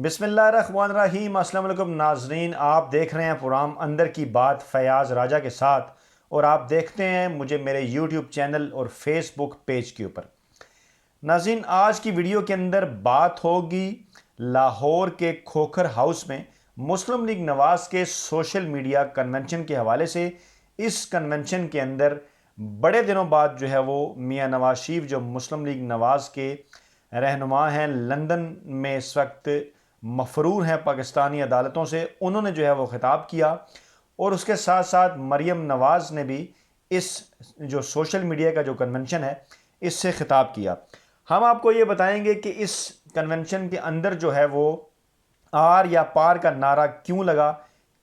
बिस्मिल्लाहिर्रहमानिर्रहीम। अस्सलाम वालेकुम नाजरीन, आप देख रहे हैं प्रोग्राम अंदर की बात फैयाज़ राजा के साथ और आप देखते हैं मुझे मेरे यूट्यूब चैनल और फेसबुक पेज के ऊपर। नाज़रीन, आज की वीडियो के अंदर बात होगी लाहौर के खोखर हाउस में मुस्लिम लीग नवाज़ के सोशल मीडिया कन्वेंशन के हवाले से। इस कन्वेंशन के अंदर बड़े दिनों बाद जो है वो मियाँ नवाज शरीफ जो मुस्लिम लीग नवाज़ के रहनुमा हैं, लंदन में इस वक्त मफरूर हैं पाकिस्तानी अदालतों से, उन्होंने जो है वो खिताब किया और उसके साथ साथ मरियम नवाज़ ने भी इस जो सोशल मीडिया का जो कन्वेंशन है इससे खिताब किया। हम आपको ये बताएंगे कि इस कन्वेंशन के अंदर जो है वो आर या पार का नारा क्यों लगा,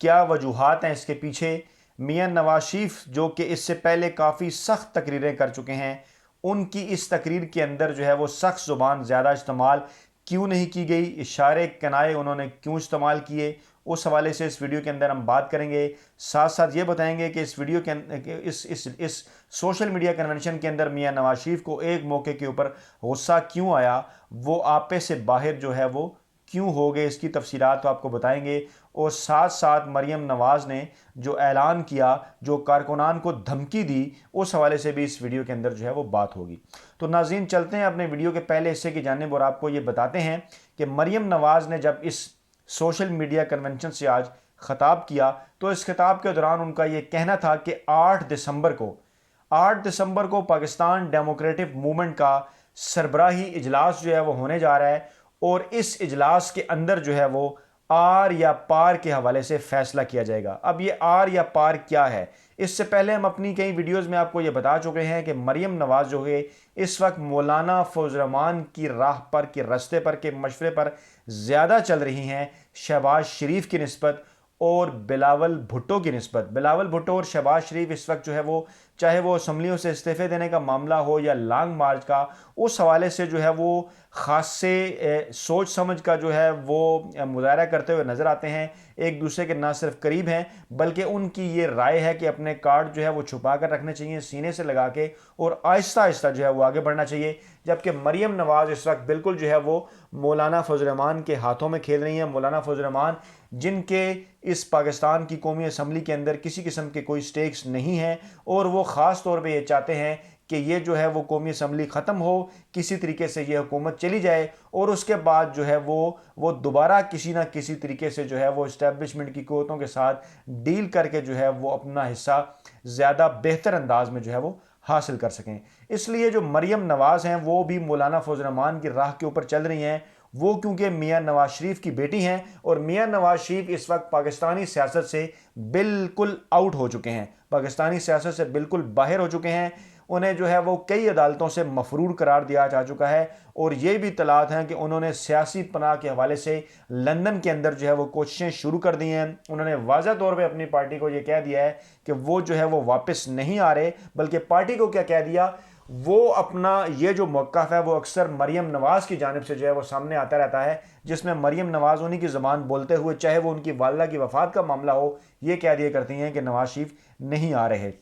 क्या वजूहात हैं इसके पीछे। मियां नवाज शरीफ जो कि इससे पहले काफ़ी सख्त तकरीरें कर चुके हैं, उनकी इस तकरीर के अंदर जो है वो सख्त ज़ुबान ज़्यादा इस्तेमाल क्यों नहीं की गई, इशारे कनाए उन्होंने क्यों इस्तेमाल किए, उस हवाले से इस वीडियो के अंदर हम बात करेंगे। साथ साथ ये बताएंगे कि इस वीडियो के इस सोशल मीडिया कन्वेंशन के अंदर मियां नवाज शरीफ को एक मौके के ऊपर गुस्सा क्यों आया, वो आपे से बाहर जो है वो क्यों हो गए, इसकी तफसीलात तो आपको बताएंगे। और साथ साथ मरियम नवाज़ ने जो ऐलान किया, जो कारकुनान को धमकी दी, उस हवाले से भी इस वीडियो के अंदर जो है वो बात होगी। तो नाज़रीन, चलते हैं अपने वीडियो के पहले हिस्से की जानिब और आपको ये बताते हैं कि मरियम नवाज़ ने जब इस सोशल मीडिया कन्वेंशन से आज ख़ताब किया तो इस खिताब के दौरान उनका ये कहना था कि 8 दिसंबर को पाकिस्तान डेमोक्रेटिक मूवमेंट का सरबराही इजलास जो है वो होने जा रहा है और इस इजलास के अंदर जो है वो आर या पार के हवाले से फैसला किया जाएगा। अब ये आर या पार क्या है, इससे पहले हम अपनी कई वीडियोस में आपको ये बता चुके हैं कि मरियम नवाज जो है इस वक्त मौलाना फौज़ रहमान की राह पर, के रास्ते पर, के मशवरे पर ज़्यादा चल रही हैं शहबाज शरीफ की निस्बत और बिलावल भुट्टो की निस्बत। बिलावल भुट्टो और शहबाज शरीफ इस वक्त जो है वो, चाहे वो असम्बलियों से इस्तीफ़े देने का मामला हो या लॉन्ग मार्च का, उस हवाले से जो है वो ख़ास से सोच समझ का जो है वो मुज़ाहरा करते हुए नज़र आते हैं। एक दूसरे के ना सिर्फ करीब हैं बल्कि उनकी ये राय है कि अपने कार्ड जो है वो छुपा कर रखने चाहिए सीने से लगा के और आहिस्ता आहिस्ता जो है वो आगे बढ़ना चाहिए। जबकि मरियम नवाज़ इस वक्त बिल्कुल जो है वो मौलाना फौज़ रहमान के हाथों में खेल रही हैं। मौलाना फौज़ रहमान जिनके इस पाकिस्तान की कौमी असम्बली के अंदर किसी किस्म के कोई स्टेक्स नहीं हैं और वो ख़ास तौर पे ये चाहते हैं कि ये जो है वो कौमी असम्बली ख़त्म हो, किसी तरीके से ये हुकूमत चली जाए और उसके बाद जो है वो दोबारा किसी ना किसी तरीके से जो है वो इस्टेब्लिशमेंट की क़ुव्वतों के साथ डील करके जो है वो अपना हिस्सा ज़्यादा बेहतर अंदाज में जो है वो हासिल कर सकें। इसलिए जो मरियम नवाज़ हैं वो भी मौलाना फौज़ रहमान की राह के ऊपर चल रही हैं। वो क्योंकि मियां नवाज शरीफ की बेटी हैं और मियां नवाज शरीफ इस वक्त पाकिस्तानी सियासत से बिल्कुल आउट हो चुके हैं, पाकिस्तानी सियासत से बिल्कुल बाहर हो चुके हैं। उन्हें जो है वो कई अदालतों से मफरूर करार दिया जा चुका है और ये भी इत्तलात हैं कि उन्होंने सियासी पनाह के हवाले से लंदन के अंदर जो है वो कोशिशें शुरू कर दी हैं। उन्होंने वाज़ा तौर पे अपनी पार्टी को ये कह दिया है कि वो जो है वो वापस नहीं आ रहे, बल्कि पार्टी को क्या कह दिया, वो अपना ये जो मौक़िफ़ है वो अक्सर मरियम नवाज़ की जानिब से जो है वो सामने आता रहता है, जिसमें मरियम नवाज़ उन्हीं की ज़बान बोलते हुए, चाहे वो उनकी वालिदा की वफ़ात का मामला हो, ये कह दिया करती हैं कि नवाज शरीफ नहीं आ रहे।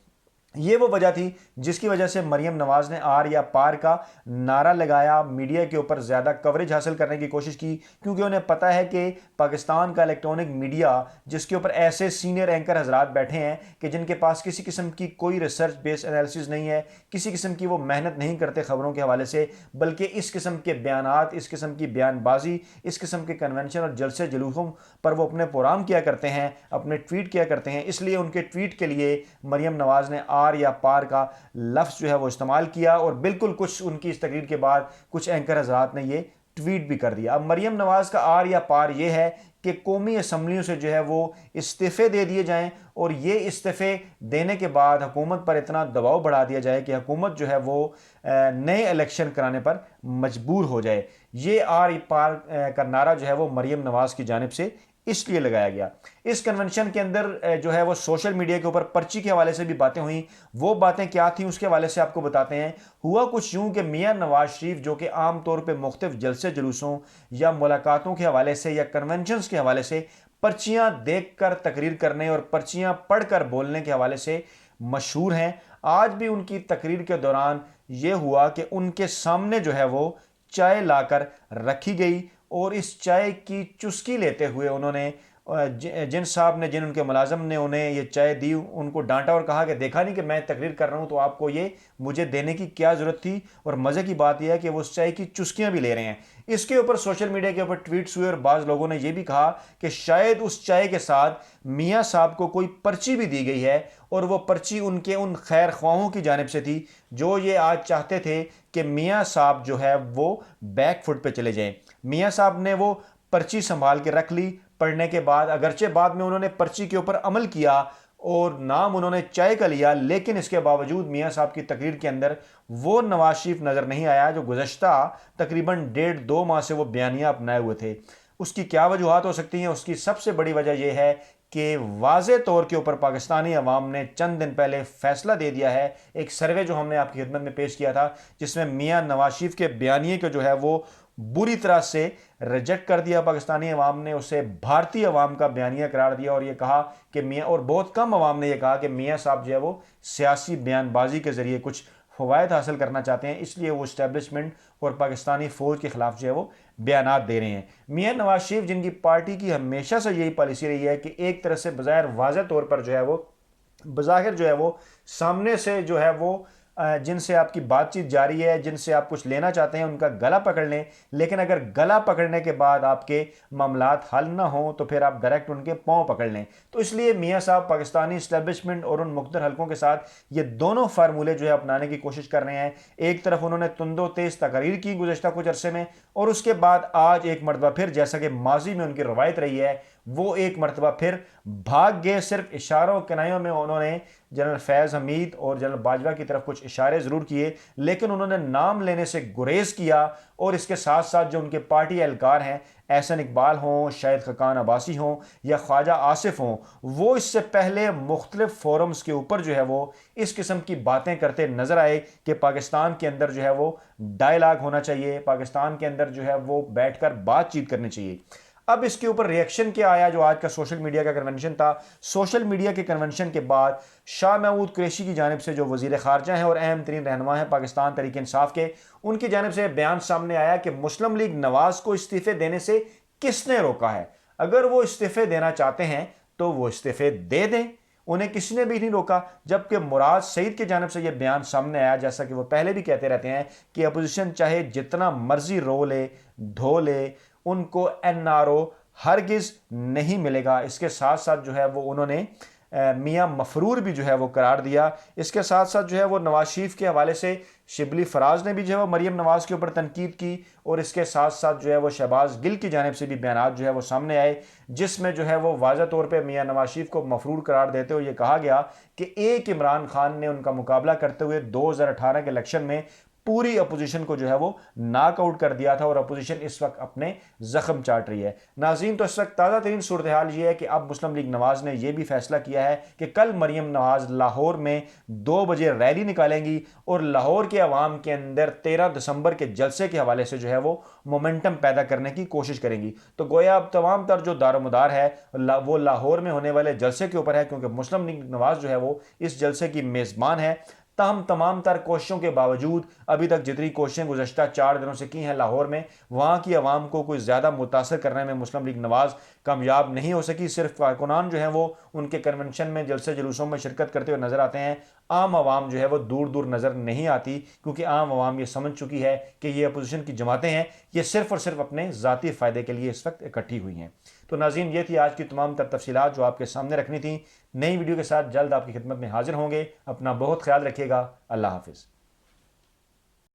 ये वो वजह थी जिसकी वजह से मरियम नवाज़ ने आर या पार का नारा लगाया, मीडिया के ऊपर ज़्यादा कवरेज हासिल करने की कोशिश की, क्योंकि उन्हें पता है कि पाकिस्तान का इलेक्ट्रॉनिक मीडिया जिसके ऊपर ऐसे सीनियर एंकर हजरात बैठे हैं कि जिनके पास किसी किस्म की कोई रिसर्च बेस्ड एनालिसिस नहीं है, किसी किस्म की वो मेहनत नहीं करते खबरों के हवाले से, बल्कि इस किस्म के बयानात, इस किस्म की बयानबाजी, इस किस्म के कन्वेंशन और जलसे जुलूसों पर वो अपने प्रोग्राम किया करते हैं, अपने ट्वीट किया करते हैं। इसलिए उनके ट्वीट के लिए मरियम नवाज़ ने आर या पार का लफ्ज़ जो है वो इस्तेमाल किया और बिल्कुल कुछ उनकी इस तकरीर के बाद कुछ एंकर हज़रात ने ये ट्वीट भी कर दिया। अब मरियम नवाज़ का आर या पार ये है कि कौमी असम्बलियों से जो है वो इस्तीफ़े दे दिए जाएं और ये इस्तीफ़े देने के बाद हुकूमत पर इतना दबाव बढ़ा दिया जाए कि हुकूमत जो है वो नए इलेक्शन कराने पर मजबूर हो जाए। ये आर पार का नारा जो है वो मरियम नवाज़ की जानिब से इसलिए लगाया गया। इस कन्वेंशन के अंदर जो है वो सोशल मीडिया के ऊपर पर्ची के हवाले से भी बातें हुई। वो बातें क्या थी उसके हवाले से आपको बताते हैं। हुआ कुछ यूं कि मियां नवाज शरीफ जो कि आम तौर पे मुख्तलिफ जलसे जुलूसों या मुलाकातों के हवाले से या कन्वेंशंस के हवाले से पर्चियां देखकर तकरीर करने और पर्चियां पढ़कर बोलने के हवाले से मशहूर हैं, आज भी उनकी तकरीर के दौरान ये हुआ कि उनके सामने जो है वो चाय लाकर रखी गई और इस चाय की चुस्की लेते हुए उन्होंने जिन साहब ने, जिन उनके मुलाजम ने उन्हें ये चाय दी, उनको डांटा और कहा कि देखा नहीं कि मैं तकरीर कर रहा हूँ तो आपको ये मुझे देने की क्या ज़रूरत थी। और मज़े की बात यह है कि वो उस चाय की चुस्कियाँ भी ले रहे हैं। इसके ऊपर सोशल मीडिया के ऊपर ट्वीट्स हुए और बाज़ लोगों ने यह भी कहा कि शायद उस चाय के साथ मियाँ साहब को कोई पर्ची भी दी गई है और वो पर्ची उनके उन खैर ख्वाहों की जानिब से थी जो ये आज चाहते थे कि मियाँ साहब जो है वो बैक फुट पे चले जाएं। मियाँ साहब ने वो पर्ची संभाल के रख ली। पढ़ने के बाद अगरचे बाद में उन्होंने पर्ची के ऊपर अमल किया और नाम उन्होंने चाय का लिया, लेकिन इसके बावजूद मियाँ साहब की तकरीर के अंदर वो नवाज शरीफ नज़र नहीं आया जो गुज़श्ता तकरीबन 1.5-2 माह से वो बयानियाँ अपनाए हुए थे। उसकी क्या वजूहत हो सकती हैं? उसकी सबसे बड़ी वजह यह है कि वाज़े तौर के ऊपर पाकिस्तानी अवाम ने चंद दिन पहले फैसला दे दिया है। एक सर्वे जो हमने आपकी खिदमत में पेश किया था जिसमें मियाँ नवाज शरीफ के बयानिए को जो है वो बुरी तरह से रिजेक्ट कर दिया पाकिस्तानी अवाम ने, उसे भारतीय अवाम का बयानिया करार दिया और ये कहा कि मियाँ, और बहुत कम अवाम ने यह कहा कि मियाँ साहब जो है वो सियासी बयानबाजी के ज़रिए कुछ फ़वायद हासिल करना चाहते हैं, इसलिए वो इस्टेब्लिशमेंट और पाकिस्तानी फ़ौज के ख़िलाफ़ जो है वो बयानात दे रहे हैं। मियाँ नवाज शरीफ जिनकी पार्टी की हमेशा से यही पॉलिसी रही है कि एक तरह से बज़ाहिर वाज़ह तौर पर जो है वो बज़ाहिर जो है वो सामने से जो है वो जिनसे आपकी बातचीत जारी है, जिनसे आप कुछ लेना चाहते हैं उनका गला पकड़ लें, लेकिन अगर गला पकड़ने के बाद आपके मामलात हल ना हो तो फिर आप डायरेक्ट उनके पाँव पकड़ लें। तो इसलिए मियाँ साहब पाकिस्तानी इस्टेब्लिशमेंट और उन मुख्तलिफ हलकों के साथ ये दोनों फार्मूले जो है अपनाने की कोशिश कर रहे हैं। एक तरफ उन्होंने तुंदो तेज़ तकरीर की गुज़श्ता कुछ अरसे में, और उसके बाद आज एक मरतबा फिर, जैसा कि माजी में उनकी रवायत रही है, वो एक मरतबा फिर भाग गए। सिर्फ इशारों किनायों में उन्होंने जनरल फैज़ हमीद और जनरल बाजवा की तरफ कुछ इशारे ज़रूर किए, लेकिन उन्होंने नाम लेने से गुरेज किया। और इसके साथ साथ जो उनके पार्टी एहलकार हैं, एहसन इकबाल हों, शाहिद खकान अब्बासी हों या ख्वाजा आसिफ हों, वो इससे पहले मुख्तलिफ फोरम्स के ऊपर जो है वो इस किस्म की बातें करते नज़र आए कि पाकिस्तान के अंदर जो है वो डायलॉग होना चाहिए, पाकिस्तान के अंदर जो है वो बैठकर बातचीत करनी चाहिए। अब इसके ऊपर रिएक्शन क्या आया? जो आज का सोशल मीडिया का कन्वेंशन था, सोशल मीडिया के कन्वेंशन के बाद शाह महमूद कुरैशी की जानिब से, जो वज़ीर ख़ारजा हैं और अहम तरीन रहनुमा हैं पाकिस्तान तहरीक इंसाफ के, उनकी जानिब से बयान सामने आया कि मुस्लिम लीग नवाज को इस्तीफ़े देने से किसने रोका है? अगर वो इस्तीफ़े देना चाहते हैं तो वो इस्तीफ़े दे दें, उन्हें किसी ने भी नहीं रोका। जबकि मुराद सईद की जानिब से यह बयान सामने आया, जैसा कि वो पहले भी कहते रहते हैं कि अपोजिशन चाहे जितना मर्जी रो ले धो ले, उनको NRO हरगिज़ नहीं मिलेगा। इसके साथ साथ जो है वो उन्होंने मियाँ मफरूर भी जो है वो करार दिया। इसके साथ साथ जो है वो नवाज शरीफ के हवाले से शिबली फराज ने भी जो है वो मरीम नवाज़ के ऊपर तनकीद की, और इसके साथ साथ जो है वो शहबाज गिल की जानिब से भी बयान जो है वो सामने आए, जिसमें जो है वो वाज़ा तौर पे मियाँ नवाज शरीफ को मफरूर करार देते हुए ये कहा गया कि एक इमरान खान ने उनका मुकाबला करते हुए 2018 के इलेक्शन में पूरी अपोजिशन को जो है वो नॉकआउट कर दिया था और अपोजिशन इस वक्त अपने जख्म चाट रही है। नाज़रीन, तो इस वक्त ताज़ा तरीन सूरत हाल ये है कि अब मुस्लिम लीग नवाज ने यह भी फैसला किया है कि कल मरीम नवाज लाहौर में 2 बजे रैली निकालेंगी और लाहौर के अवाम के अंदर 13 दिसंबर के जलसे के हवाले से जो है वो मोमेंटम पैदा करने की कोशिश करेंगी। तो गोया अब तमाम तर जो दारोमदार है वो लाहौर में होने वाले जलसे के ऊपर है, क्योंकि मुस्लिम लीग नवाज जो है वो इस जलसे की मेज़बान है। तमाम तमाम तर कोशिशों के बावजूद अभी तक जितनी कोशिशें गुज़श्ता 4 दिनों से की हैं लाहौर में, वहाँ की आवाम को कोई ज़्यादा मुतासर करने में मुस्लिम लीग नवाज़ कामयाब नहीं हो सकी। सिर्फ कारकुनान जो हैं वो उनके कन्वेंशन में, जलसे जुलूसों में शिरकत करते हुए नज़र आते हैं। आम आवाम जो है वो दूर दूर नज़र नहीं आती, क्योंकि आम आवाम ये समझ चुकी है कि ये अपोजिशन की जमातें हैं, ये सिर्फ और सिर्फ अपने ज़ाती फ़ायदे के लिए इस वक्त इकट्ठी हुई हैं। तो नाज़रीन, ये थी आज की तमाम तर तफसीलात जो आपके सामने रखनी थी। नई वीडियो के साथ जल्द आपकी खिदमत में हाजिर होंगे। अपना बहुत ख्याल रखिएगा। अल्लाह हाफिज़।